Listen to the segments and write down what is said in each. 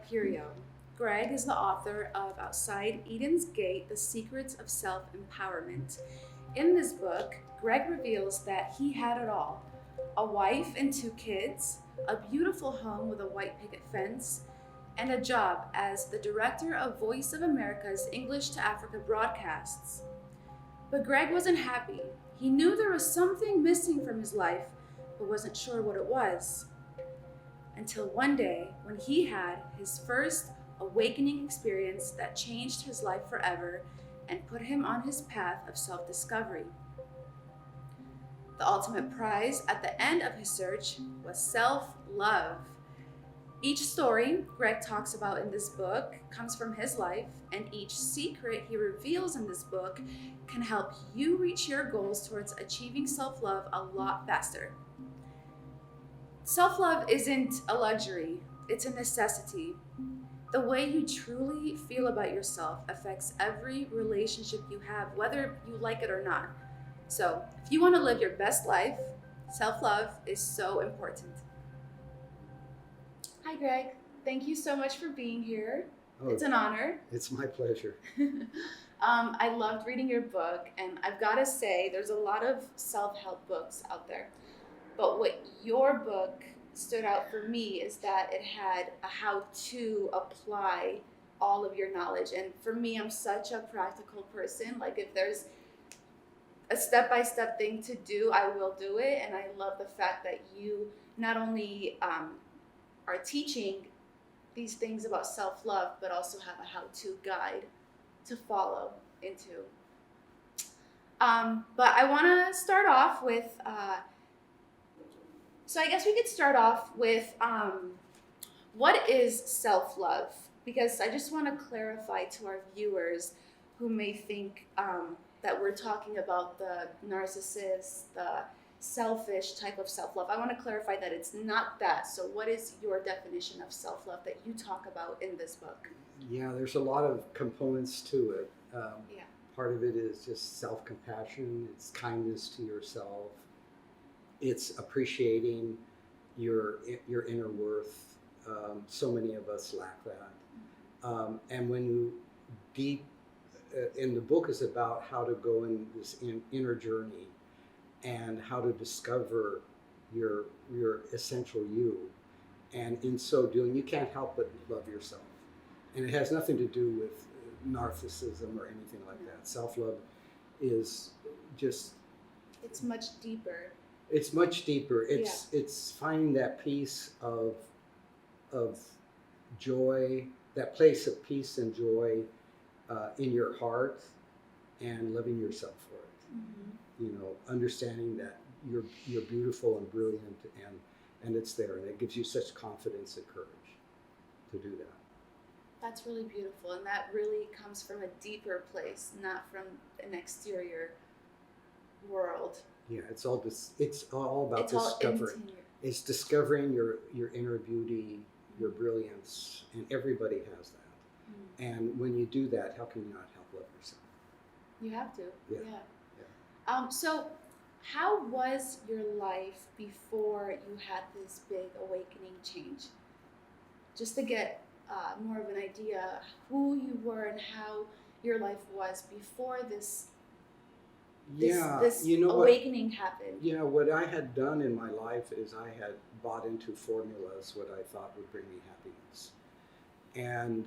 Pirio. Greg is the author of Outside Eden's Gate: The Secrets of Self-Empowerment. In this book, Greg reveals that he had it all: a wife and two kids, a beautiful home with a white picket fence, and a job as the director of Voice of America's English to Africa broadcasts. But Greg wasn't happy. He knew there was something missing from his life, but wasn't sure what it was. Until one day, when he had his first awakening experience that changed his life forever and put him on his path of self-discovery. The ultimate prize at the end of his search was self-love. Each story Greg talks about in this book comes from his life, and each secret he reveals in this book can help you reach your goals towards achieving self-love a lot faster. Self-love isn't a luxury, it's a necessity. The way you truly feel about yourself affects every relationship you have, whether you like it or not. So, if you want to live your best life, self-love is so important. Hi, Greg. Thank you so much for being here. Oh, it's an honor. It's my pleasure. I loved reading your book, and I've got to say, there's a lot of self-help books out there. But what your book stood out for me is that it had a how to apply all of your knowledge. And for me, I'm such a practical person. Like, if there's a step-by-step thing to do, I will do it. And I love the fact that you not only are teaching these things about self-love, but also have a how-to guide to follow into. But I want to start off with, so I guess we could start off with what is self-love? Because I just want to clarify to our viewers who may think that we're talking about the narcissist, the selfish type of self-love. I want to clarify that it's not that. So what is your definition of self-love that you talk about in this book? Yeah, there's a lot of components to it. Yeah. Part of it is just self-compassion, it's kindness to yourself, it's appreciating your inner worth. So many of us lack that. And when you in the book is about how to go in this inner journey and how to discover your essential you. And in so doing, you can't help but love yourself. And it has nothing to do with narcissism or anything like that. Self-love is just... It's much deeper. It's much deeper. It's finding that peace of joy, that place of peace and joy in your heart, and loving yourself for it. Mm-hmm. You know, understanding that you're beautiful and brilliant, and it's there, and it gives you such confidence and courage to do that. That's really beautiful, and that really comes from a deeper place, not from an exterior world. Yeah, it's all about discovering. It's discovering your inner beauty, your brilliance, and everybody has that. Mm. And when you do that, how can you not help love yourself? You have to. Yeah. So, how was your life before you had this big awakening change? Just to get more of an idea who you were and how your life was before this awakening happened. Yeah, what I had done in my life is I had bought into formulas, what I thought would bring me happiness. And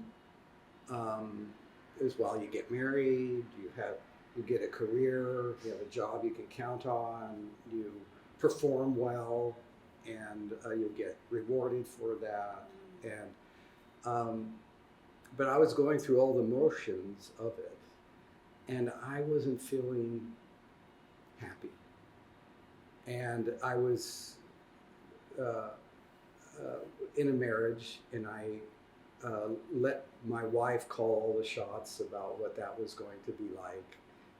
as well, you get married, you get a career, you have a job you can count on, you perform well, and you'll get rewarded for that. And but I was going through all the motions of it, and I wasn't feeling happy. And I was in a marriage, and I let my wife call all the shots about what that was going to be like.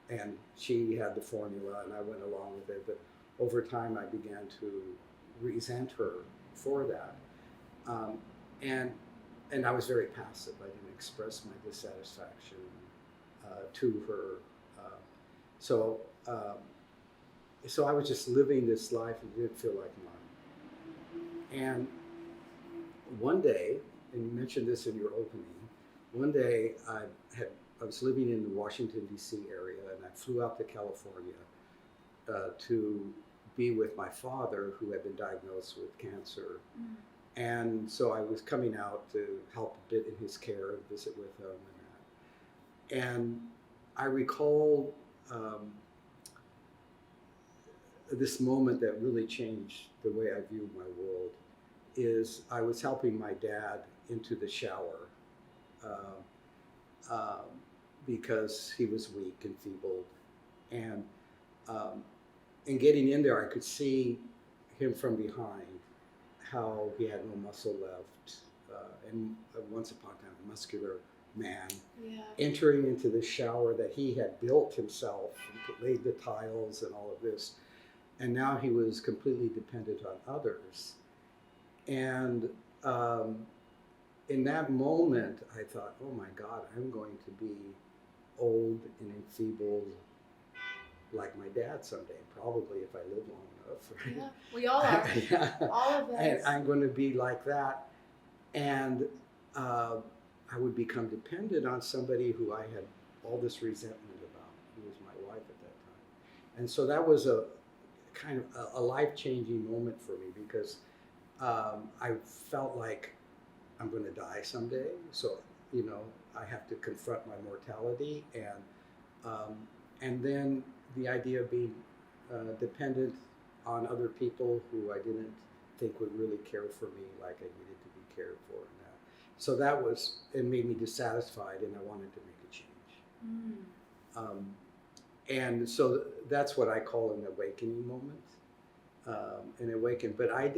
And she had the formula, and I went along with it. But over time, I began to resent her for that. And I was very passive. I didn't express my dissatisfaction to her. So I was just living this life and didn't feel like mine. And one day, and you mentioned this in your opening. One day I was living in the Washington D.C. area, and I flew out to California to be with my father, who had been diagnosed with cancer. Mm. And so I was coming out to help a bit in his care and visit with him and that. And I recall this moment that really changed the way I viewed my world. Is I was helping my dad into the shower because he was weak and feeble, and getting in there, I could see him from behind, how he had no muscle left, and once upon a time, a muscular man Yeah. entering into the shower that he had built himself, and laid the tiles and all of this, and now he was completely dependent on others. And in that moment, I thought, oh my God, I'm going to be old and enfeebled like my dad someday, probably if I live long enough. Right? Yeah, we all are. Yeah. All of us. And I'm going to be like that. And I would become dependent on somebody who I had all this resentment about, who was my wife at that time. And so that was a kind of a life-changing moment for me, because I felt like I'm going to die someday. So, I have to confront my mortality, and then the idea of being dependent on other people who I didn't think would really care for me like I needed to be cared for. And that. So it made me dissatisfied, and I wanted to make a change. Mm. And so that's what I call an awakening moment. An awaken, but I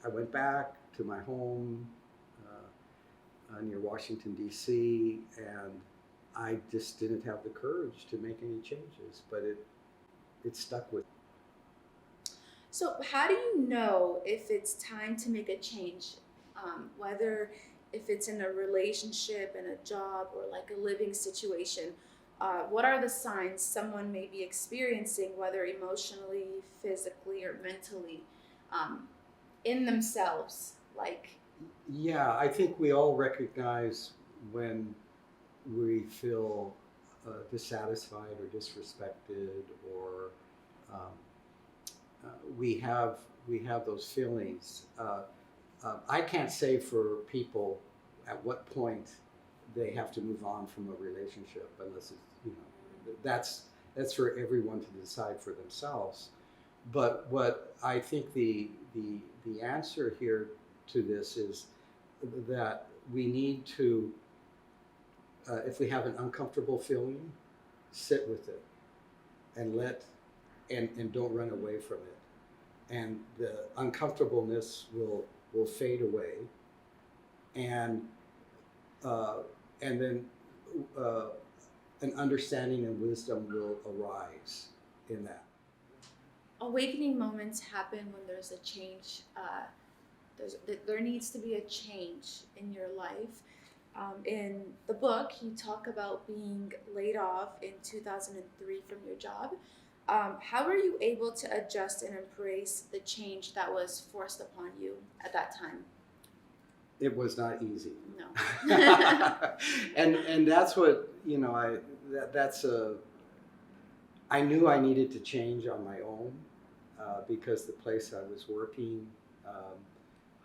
went back to my home near Washington, D.C., and I just didn't have the courage to make any changes, but it stuck with me. So how do you know if it's time to make a change? Whether if it's in a relationship, in a job, or like a living situation, what are the signs someone may be experiencing, whether emotionally, physically, or mentally, in themselves? Yeah, I think we all recognize when we feel dissatisfied or disrespected, or we have those feelings. I can't say for people at what point they have to move on from a relationship, unless it's that's for everyone to decide for themselves. But what I think the answer here to this is that we need to, if we have an uncomfortable feeling, sit with it and and don't run away from it. And the uncomfortableness will fade away, and then an understanding and wisdom will arise in that. Awakening moments happen when there's a change. There needs to be a change in your life. In the book, you talk about being laid off in 2003 from your job. How were you able to adjust and embrace the change that was forced upon you at that time? It was not easy. No. and that's what I knew I needed to change on my own, because the place I was working,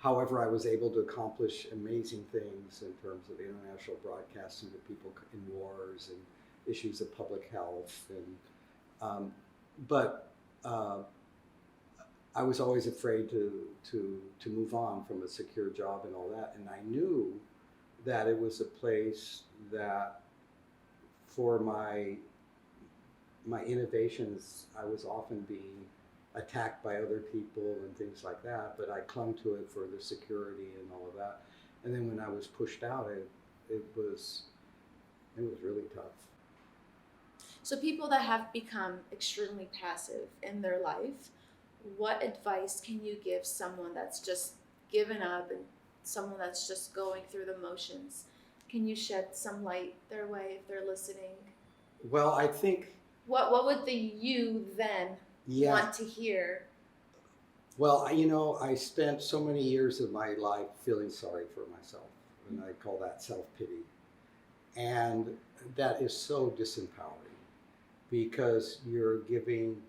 however, I was able to accomplish amazing things in terms of international broadcasting to people in wars and issues of public health, but I was always afraid to move on from a secure job and all that, and I knew that it was a place that for my innovations, I was often being attacked by other people and things like that, but I clung to it for the security and all of that. And then when I was pushed out, it was really tough. So people that have become extremely passive in their life, what advice can you give someone that's just given up and someone that's just going through the motions? Can you shed some light their way if they're listening? Well, I think... What would the you then want to hear? Well, I spent so many years of my life feeling sorry for myself. and I call that self-pity. And that is so disempowering because you're giving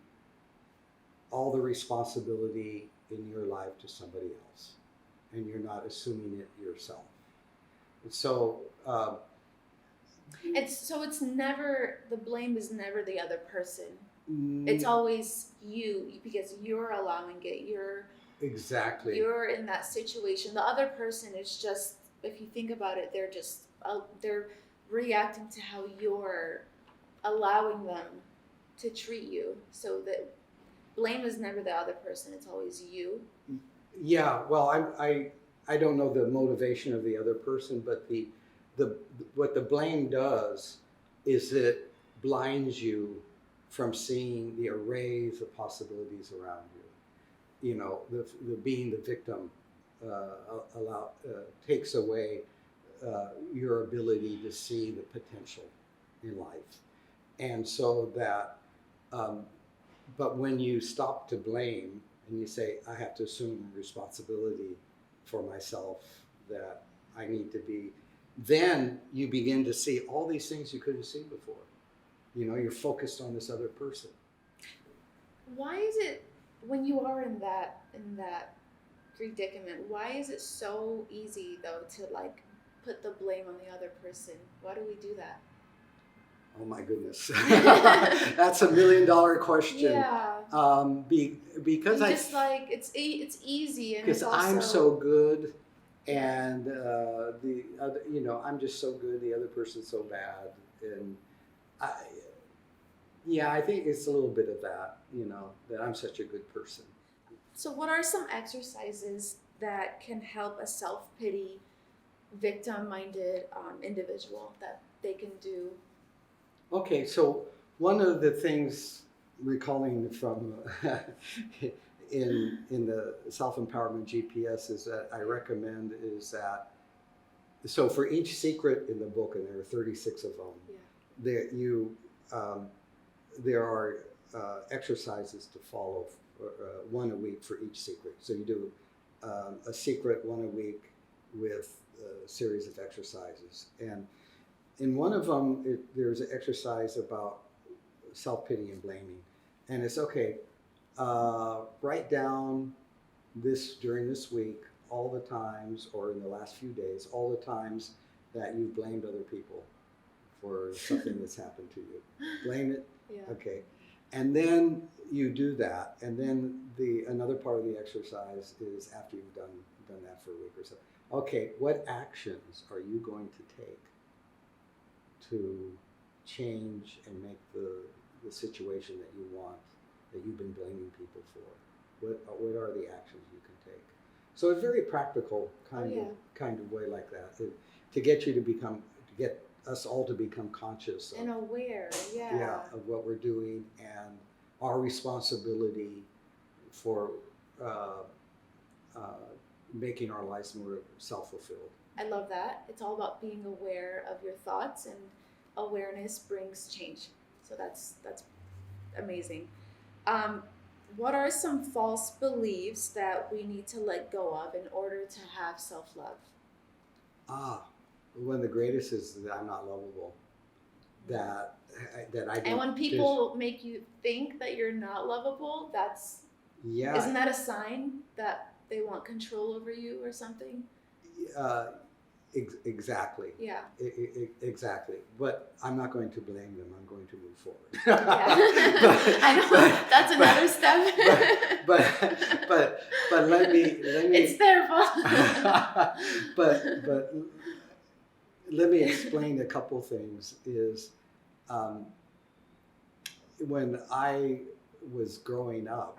all the responsibility in your life to somebody else, and you're not assuming it yourself. So, it's never, the blame is never the other person. It's always you, because you're allowing it. exactly. You're in that situation. The other person is just, if you think about it, they're just they're reacting to how you're allowing them to treat you. So that blame is never the other person. It's always you. Yeah. Well, I don't know the motivation of the other person, but the what the blame does is it blinds you from seeing the arrays of possibilities around you. You know, the being the victim takes away your ability to see the potential in life, and so that. But when you stop to blame and you say, I have to assume responsibility for myself, that I need to be, then you begin to see all these things you couldn't see before. You know, you're focused on this other person. Why is it, when you are in that predicament, why is it so easy though to like put the blame on the other person? Why do we do that? Oh my goodness, that's $1 million question. Yeah. Because I'm just like it's easy, and because it's also, I'm so good, and the other, you know, I'm just so good. The other person's so bad, and I think it's a little bit of that. You know, that I'm such a good person. So, what are some exercises that can help a self-pity, victim-minded individual that they can do? Okay, so one of the things, recalling from in the self-empowerment GPS, is that I recommend is that, so for each secret in the book, and there are 36 of them, there are exercises to follow, one a week for each secret. So you do a secret one a week with a series of exercises, and in one of them, there's an exercise about self-pity and blaming. And it's okay, write down during this week, all the times, or in the last few days, all the times that you've blamed other people for something that's happened to you. Blame it? Yeah. Okay. And then you do that. And then another part of the exercise is after you've done that for a week or so. Okay, what actions are you going to take to change and make the situation that you want, that you've been blaming people for? What are the actions you can take? So it's very practical kind of way like that, to get you to get us all to become conscious and aware, of what we're doing and our responsibility for making our lives more self-fulfilled. I love that. It's all about being aware of your thoughts, and awareness brings change. So that's amazing. What are some false beliefs that we need to let go of in order to have self-love? One of the greatest is that I'm not lovable. That I don't. And when people make you think that you're not lovable, isn't that a sign that they want control over you or something? Exactly. Yeah. Exactly. But I'm not going to blame them. I'm going to move forward. Yeah. I know. That's another step. But let me. It's their fault. but let me explain a couple things. Is when I was growing up,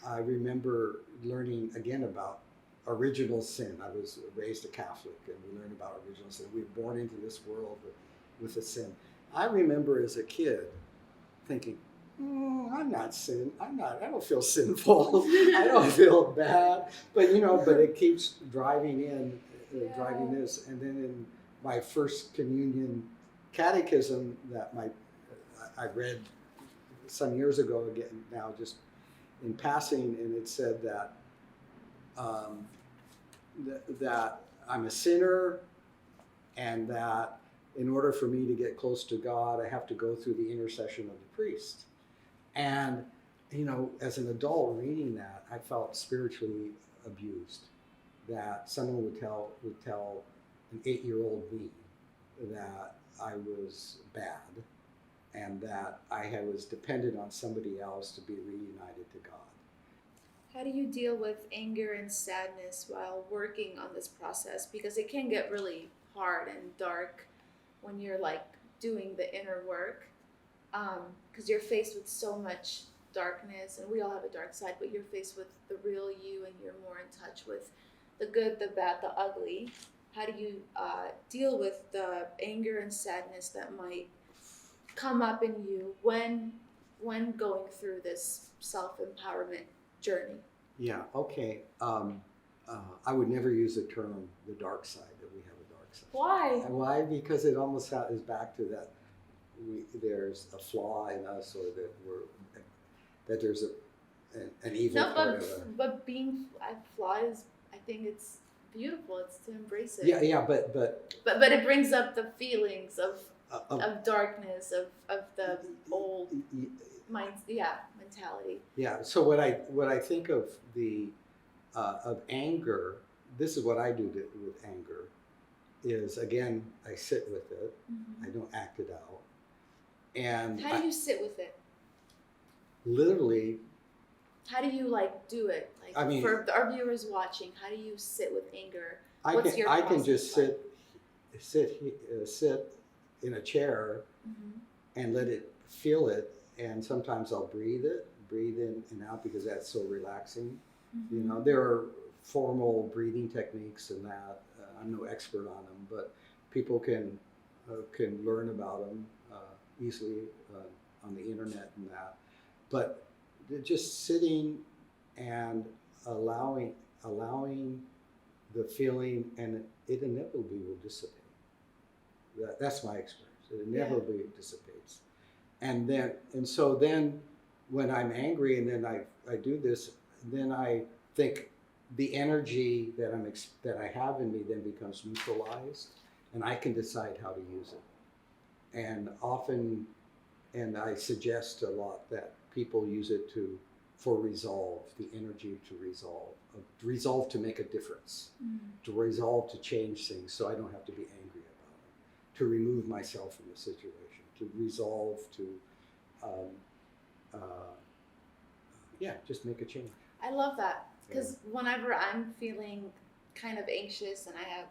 I remember learning again about original sin. I was raised a Catholic, and we learned about original sin. We were born into this world with a sin. I remember as a kid thinking, I'm not sin. I don't feel sinful. I don't feel bad. But it keeps driving this. And then in my first communion catechism that I read some years ago, again now just in passing, and it said that that I'm a sinner, and that in order for me to get close to God, I have to go through the intercession of the priest. And, as an adult reading that, I felt spiritually abused. That someone would tell an 8-year-old me that I was bad and that was dependent on somebody else to be reunited to God. How do you deal with anger and sadness while working on this process? Because it can get really hard and dark when you're like doing the inner work, because you're faced with so much darkness, and we all have a dark side, but you're faced with the real you, and you're more in touch with the good, the bad, the ugly. How do you deal with the anger and sadness that might come up in you when going through this self-empowerment journey? Yeah, okay. I would never use the term the dark side, that we have a dark side. Why? Why? Because it almost is back to that there's a flaw in us, or that there's an evil part of it. But being flawed is, I think it's beautiful. It's to embrace it. Yeah, but it brings up the feelings of darkness, of the old mentality. Yeah. So what I think of of anger, this is what I do with anger, is again, I sit with it. Mm-hmm. I don't act it out. And how do you sit with it? Literally. How do you do it? For our viewers watching, how do you sit with anger? I can just sit in a chair, mm-hmm. and let it feel it. And sometimes I'll breathe in and out, because that's so relaxing. Mm-hmm. There are formal breathing techniques and that. I'm no expert on them, but people can learn about them easily on the internet and that. But just sitting and allowing the feeling, and it inevitably will dissipate. That's my experience. It inevitably dissipates. And so then when I'm angry and then I do this, then I think the energy that I have in me then becomes neutralized, and I can decide how to use it. And often, and I suggest a lot that people use it for resolve, the energy to resolve to make a difference, to resolve to change things so I don't have to be angry about it, to remove myself from the situation, to resolve to, just make a change. I love that, because whenever I'm feeling kind of anxious and I have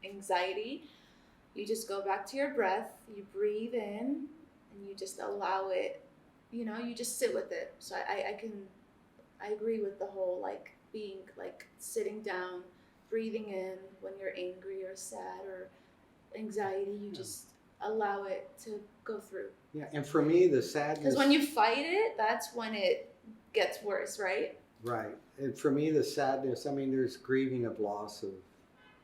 anxiety, you just go back to your breath, you breathe in, and you just allow it, you just sit with it. So I agree with the whole being sitting down, breathing in when you're angry or sad or anxiety, you just allow it to go through. Yeah, and for me, the sadness... Because when you fight it, that's when it gets worse, right? Right. And for me, the sadness, there's grieving of loss of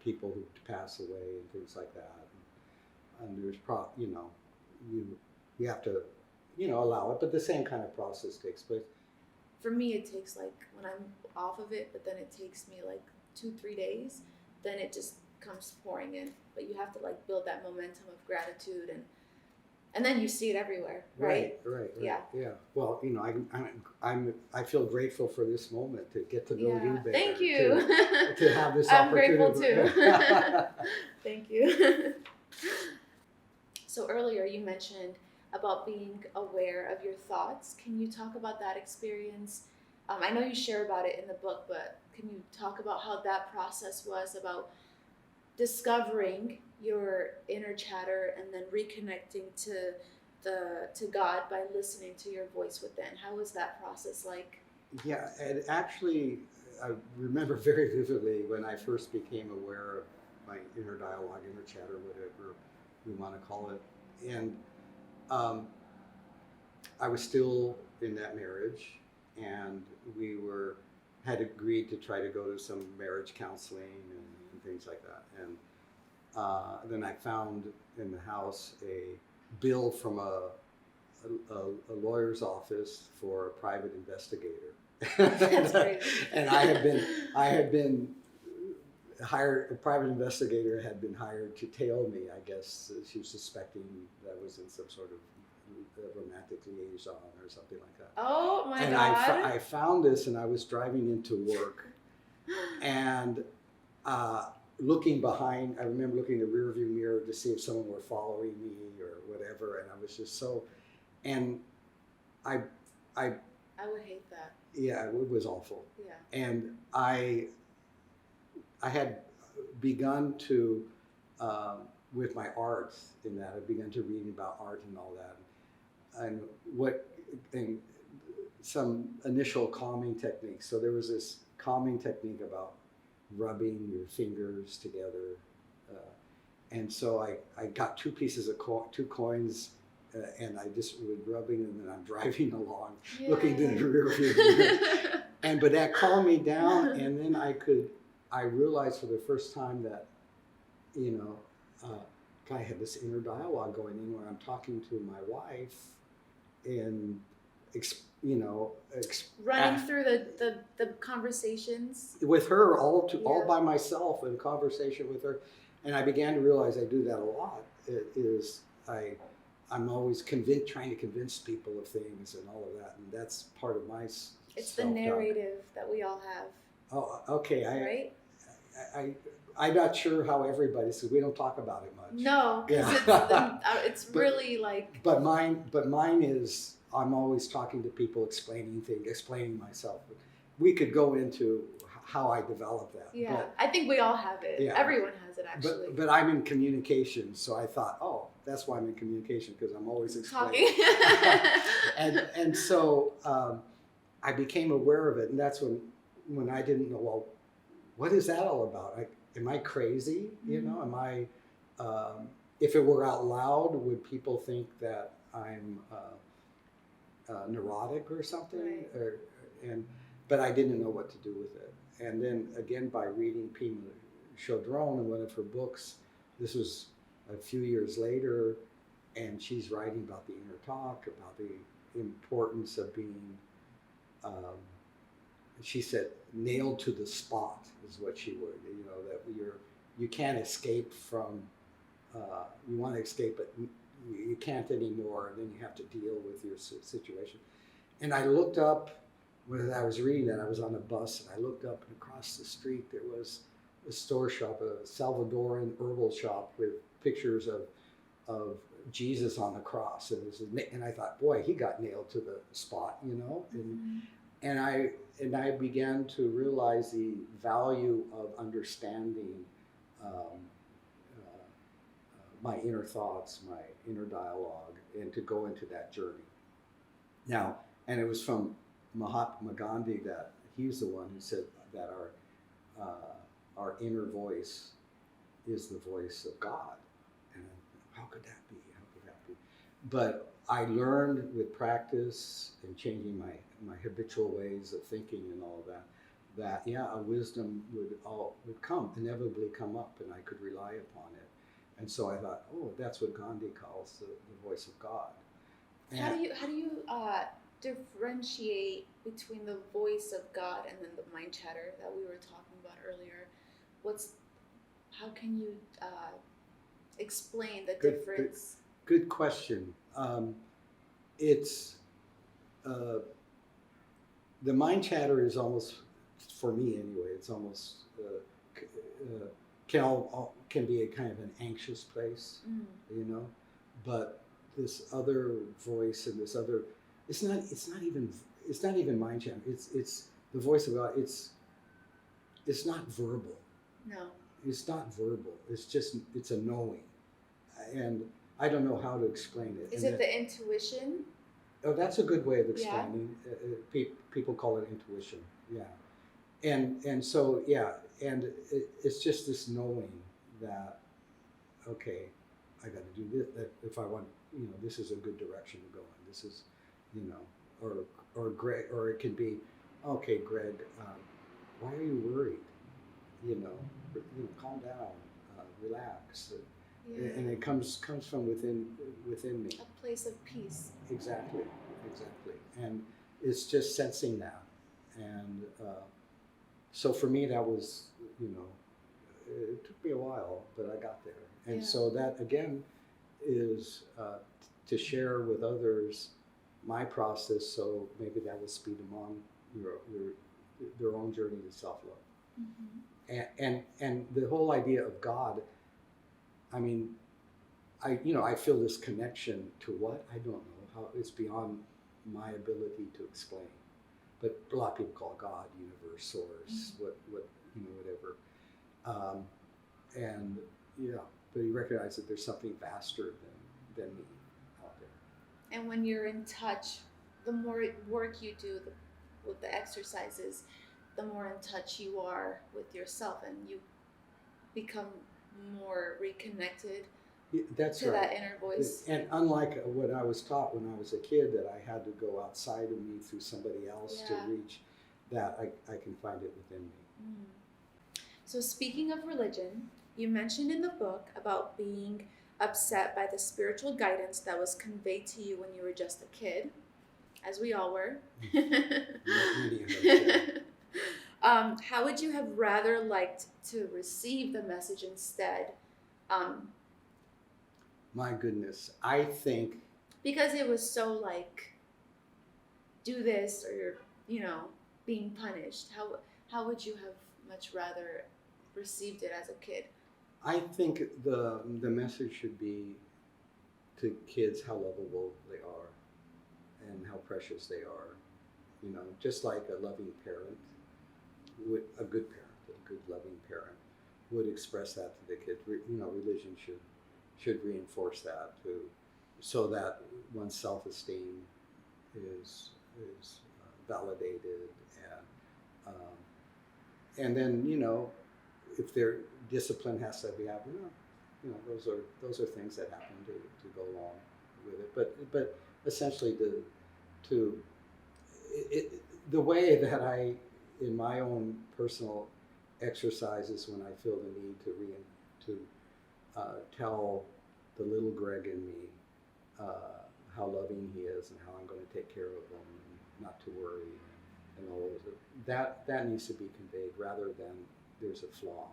people who pass away and things like that. And there's you have to, allow it, but the same kind of process takes place. For me, it takes when I'm off of it, but then it takes me 2-3 days, then it just comes pouring in. But you have to build that momentum of gratitude, and then you see it everywhere, right? Right. Yeah. Well, I feel grateful for this moment to get to know you better. Thank you. To have this I'm opportunity. grateful too. Thank you. So earlier you mentioned about being aware of your thoughts. Can you talk about that experience? I know you share about it in the book, but can you talk about how that process was, about discovering your inner chatter and then reconnecting to God by listening to your voice within? How was that process like? Yeah, and actually, I remember very vividly when I first became aware of my inner dialogue, inner chatter, whatever we want to call it. And I was still in that marriage, and we had agreed to try to go to some marriage counseling and things like that. And then I found in the house a bill from a lawyer's office for a private investigator. That's great. And I had been a private investigator had been hired to tail me. I guess she was suspecting that I was in some sort of romantic liaison or something like that. Oh my And God. I found this, and I was driving into work, and looking behind. I remember looking in the rearview mirror to see if someone were following me or whatever, and I was just so. And I would hate that. yeah, it was awful. Yeah. And I had begun to, with my art in that, I'd begun to read about art and all that. And some initial calming techniques. So there was this calming technique about rubbing your fingers together. And so I got two pieces of two coins, and I just was rubbing them, and I'm driving along, looking in the rear view mirror. But that calmed me down, and then I realized for the first time that, I had this inner dialogue going in where I'm talking to my wife, and running through the conversations with her all Yeah. by myself, in conversation with her, and I began to realize I do that a lot. I'm always trying to convince people of things and all of that, and that's part of my It's the self-doubt. narrative that we all have, Oh, okay. right? I'm not sure how everybody says. We don't talk about it much. No, because Yeah. it's really like. But mine is, I'm always talking to people, explaining things, explaining myself. We could go into how I develop that. Yeah, I think we all have it. Yeah. Everyone has it, actually. But I'm in communication, so I thought, oh, that's why I'm in communication, because I'm always explaining. Talking. and so I became aware of it, and that's when I didn't know, well, what is that all about? Am I crazy? Mm-hmm. Am I? If it were out loud, would people think that I'm neurotic or something? Right. But I didn't know what to do with it. And then again, by reading Pima Chodron in one of her books, this was a few years later, and she's writing about the inner talk, about the importance of being, she said, nailed to the spot is what she would, that you can't escape from, you want to escape, but you can't anymore, and then you have to deal with your situation. And I looked up, when I was reading that, I was on a bus, and I looked up, and across the street there was a store shop, a Salvadoran herbal shop with pictures of Jesus on the cross, and I thought, boy, he got nailed to the spot, Mm-hmm. and I began to realize the value of understanding my inner thoughts, my inner dialogue, and to go into that journey. Now, and it was from Mahatma Gandhi that he's the one who said that our inner voice is the voice of God. And how could that be? How could that be? But I learned with practice and changing my habitual ways of thinking and all of that a wisdom would inevitably come up, and I could rely upon it. And so I thought, oh, that's what Gandhi calls the voice of God. And How do you differentiate between the voice of God and then the mind chatter that we were talking about earlier? How can you explain the difference? Good question. It's the mind chatter is almost, for me anyway, it's almost can be a kind of an anxious place, but this other voice and this other, it's not even mind chatter. It's the voice of God. It's not verbal. No. It's not verbal. It's a knowing, and I don't know how to explain it. Is it the intuition? Oh, that's a good way of explaining. Yeah. People call it intuition. Yeah, and so and it's just this knowing that, okay, I got to do this. That if I want, this is a good direction to go in. This is, or Greg, or it can be, okay, Greg, why are you worried? Calm down, relax. Yeah. And it comes from within me. A place of peace. Exactly. And it's just sensing that. And so for me, that was, it took me a while, but I got there. And Yeah. so that again is to share with others my process, so maybe that will speed them on their own journey to self-love. And the whole idea of God, I mean, I feel this connection to what? I don't know how, it's beyond my ability to explain. But a lot of people call God, universe, source, whatever. And yeah, but you recognize that there's something vaster than me out there. And when you're in touch, the more work you do with the exercises, the more in touch you are with yourself, and you become more reconnected That's to right. that inner voice. And unlike what I was taught when I was a kid, that I had to go outside of me through somebody else to reach that, I can find it within me. So speaking of religion, you mentioned in the book about being upset by the spiritual guidance that was conveyed to you when you were just a kid, as we all were. How would you have rather liked to receive the message instead? My goodness, I think... Because it was so like, do this or you're, being punished. How would you have much rather received it as a kid? I think the message should be to kids how lovable they are and how precious they are. Just like a loving parent, a good loving parent would express that to the kids. Religion should reinforce that too, so that one's self-esteem is validated, and then if their discipline has to be happening, those are things that happen to go along with it. But essentially, the way that I, in my own personal exercises, when I feel the need to tell the little Greg in me how loving he is and how I'm going to take care of him and not to worry and all of that needs to be conveyed, rather than there's a flaw.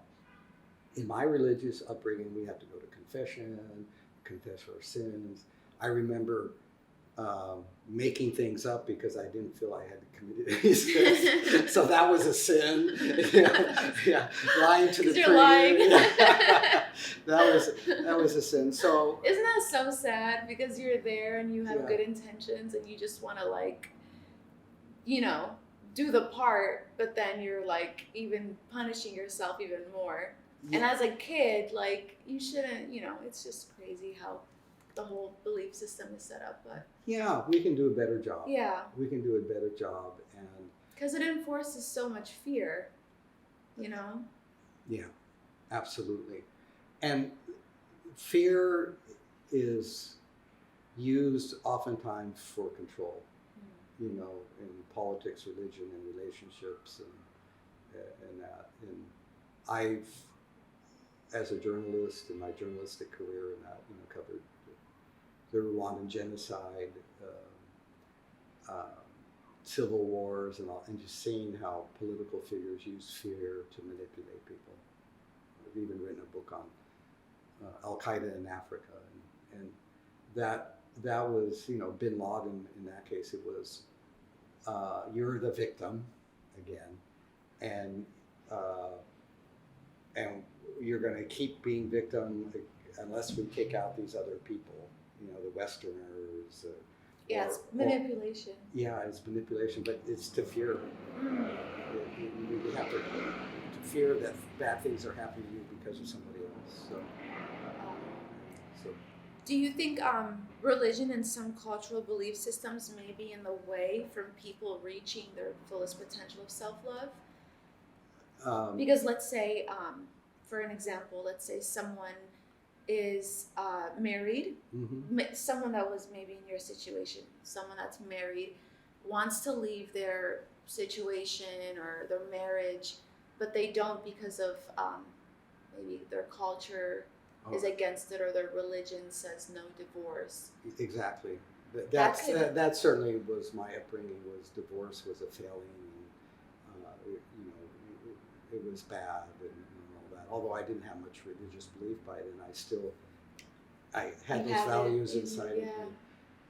In my religious upbringing, we have to go to confession, confess our sins. I remember making things up because I didn't feel I had committed any sins. So that was a sin. Lying to the priest. You're lying. that was a sin. So isn't that so sad? Because you're there and you have good intentions and you just want to do the part, but then you're like even punishing yourself even more. And as a kid, you shouldn't. It's just crazy how the whole belief system is set up. But yeah, we can do a better job. Yeah, we can do a better job, and because it enforces so much fear. Yeah, absolutely. And fear is used oftentimes for control. In politics, religion, and relationships, and that. And I've, as a journalist in my journalistic career, and that covered the Rwandan genocide, civil wars, and just seeing how political figures use fear to manipulate people. I've even written a book on Al Qaeda in Africa, and that was Bin Laden. In that case, it was you're the victim again, and you're going to keep being victim unless we kick out these other people, the Westerners. It's manipulation. It's manipulation, but it's to fear. You have to fear that bad things are happening to you because of somebody else. So. Do you think religion and some cultural belief systems may be in the way from people reaching their fullest potential of self-love? Because let's say, for an example, let's say someone is married, someone that was maybe in your situation, someone that's married, wants to leave their situation or their marriage, but they don't because of maybe their culture is against it, or their religion says no divorce. Exactly. That certainly was my upbringing. Was divorce was a failing, and it was bad and all that. although I didn't have much religious belief by then, I had You those have it values in- inside yeah. of me.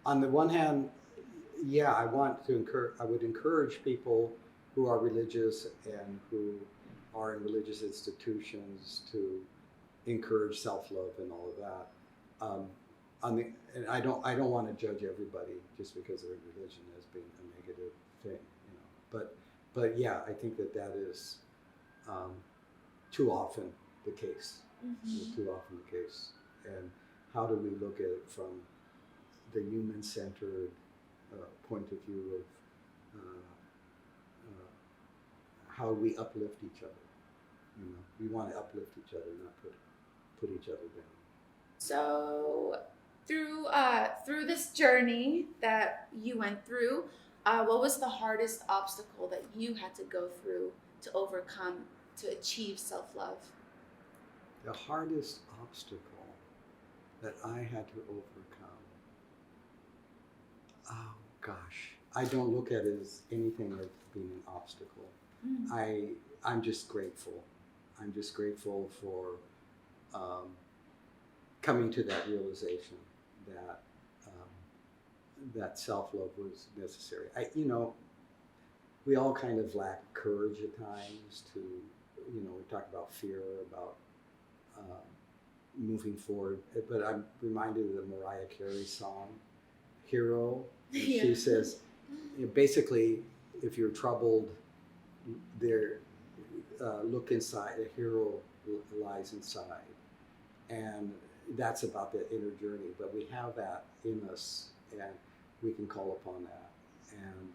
On the one hand, yeah, I would encourage people who are religious and who are in religious institutions to encourage self-love and all of that. And I don't want to judge everybody just because they're in religion as being a negative thing, you know. But yeah, I think that is too often the case. Too often the case. And how do we look at it from the human-centered point of view of how we uplift each other? You know, we want to uplift each other, not put each other down. So through this journey that you went through, what was the hardest obstacle that you had to go through to overcome to achieve self-love? The hardest obstacle that I had to overcome. Oh gosh, I don't look at it as anything as being an obstacle. I'm just grateful. I'm just grateful for coming to that realization that that self-love was necessary. We all kind of lack courage at times to, we talk about fear, about moving forward. But I'm reminded of the Mariah Carey song, Hero. And Yeah. She says, basically, if you're troubled, look inside, a hero lies inside. And that's about the inner journey. But we have that in us, and we can call upon that. And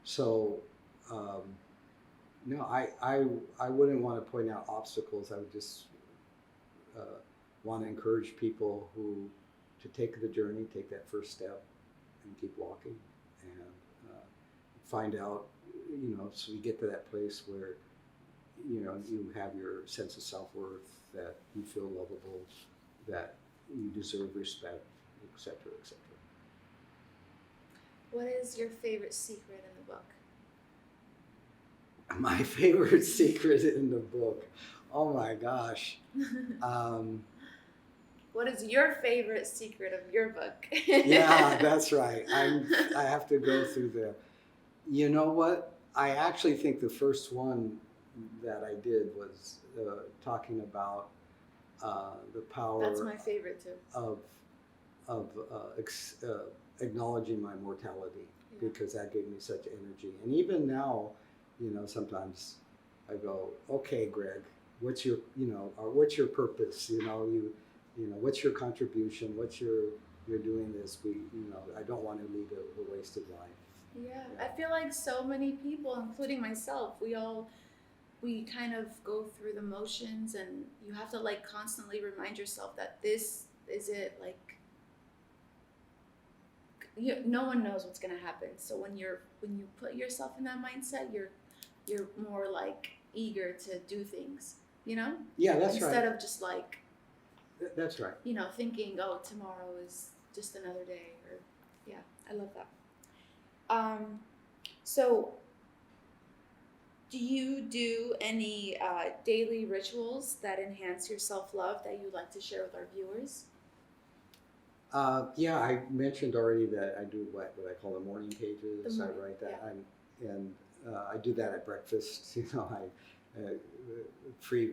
so, no, I wouldn't want to point out obstacles. I would just want to encourage people to take the journey, take that first step, and keep walking, and find out, so you get to that place where, you have your sense of self-worth, that you feel lovable, that you deserve respect, etc., etc. What is your favorite secret in the book? My favorite secret in the book. Oh my gosh. What is your favorite secret of your book? Yeah, that's right. I have to go through the. You know what? I actually think the first one that I did was talking about the power. That's my favorite too. Of acknowledging my mortality, because that gave me such energy. And even now, sometimes I go, okay, Greg, what's your purpose? What's your contribution? You're doing this. I don't want to lead a wasted life. Yeah, I feel like so many people, including myself, we kind of go through the motions, and you have to constantly remind yourself that this is it. No one knows what's gonna happen. So when you put yourself in that mindset, you're more eager to do things. Yeah, that's Instead right. of just That's right. thinking, oh, tomorrow is just another day. Or yeah, I love that. So do you do any daily rituals that enhance your self-love that you'd like to share with our viewers? Yeah, I mentioned already that I do what I call the morning pages. I write that, yeah. and I do that at breakfast.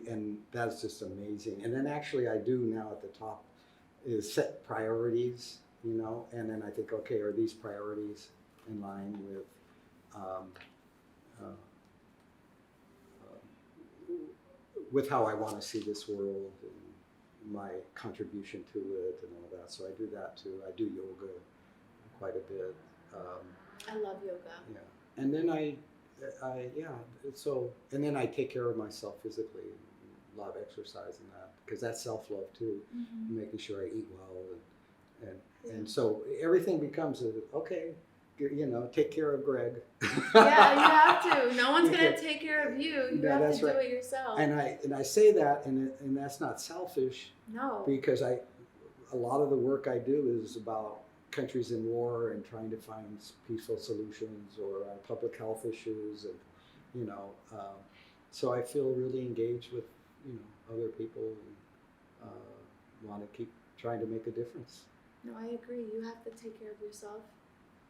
And that's just amazing. And then actually, I do now at the top is set priorities. And then I think, okay, are these priorities in line with how I want to see this world and my contribution to it and all that. So I do that too. I do yoga quite a bit. I love yoga. Yeah, and then and then I take care of myself physically. A lot of exercise and that, because that's self-love too. Mm-hmm. Making sure I eat well and so everything becomes okay. Take care of Greg. Yeah, you have to. No one's gonna take care of you. You have to do it yourself. And I say that, and that's not selfish. No. Because a lot of the work I do is about countries in war and trying to find peaceful solutions, or public health issues, and so I feel really engaged with other people and want to keep trying to make a difference. No, I agree. You have to take care of yourself.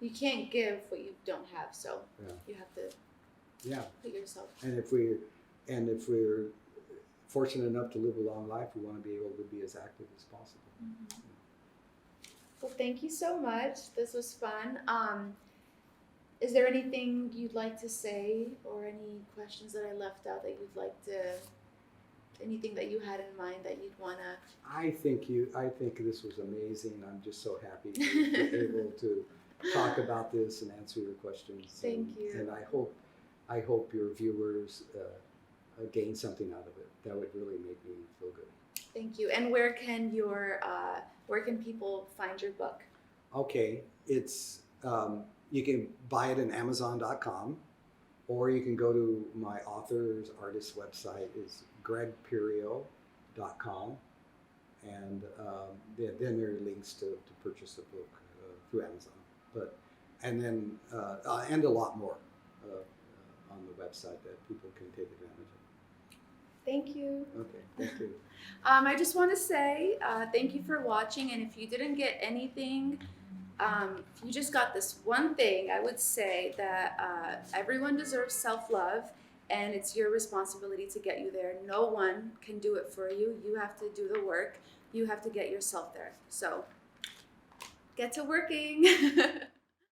You can't give what you don't have, so Yeah. you have to Yeah. put yourself. And if we're fortunate enough to live a long life, we want to be able to be as active as possible. Mm-hmm. Well, thank you so much. This was fun. Is there anything you'd like to say, or any questions that I left out that you'd like to? Anything that you had in mind that you'd wanna? I think this was amazing. I'm just so happy to be able to talk about this and answer your questions. Thank you. And I hope your viewers gain something out of it. That would really make me feel good. Thank you. And where can people find your book? Okay, it's you can buy it in Amazon.com, or you can go to my artist website is gregpirio.com, and then there are links to purchase the book through Amazon. And a lot more on the website that people can take advantage of. Thank you. Okay, thank you. I just want to say thank you for watching, and if you didn't get anything, if you just got this one thing, I would say that everyone deserves self-love, and it's your responsibility to get you there. No one can do it for you. You have to do the work. You have to get yourself there. So get to working.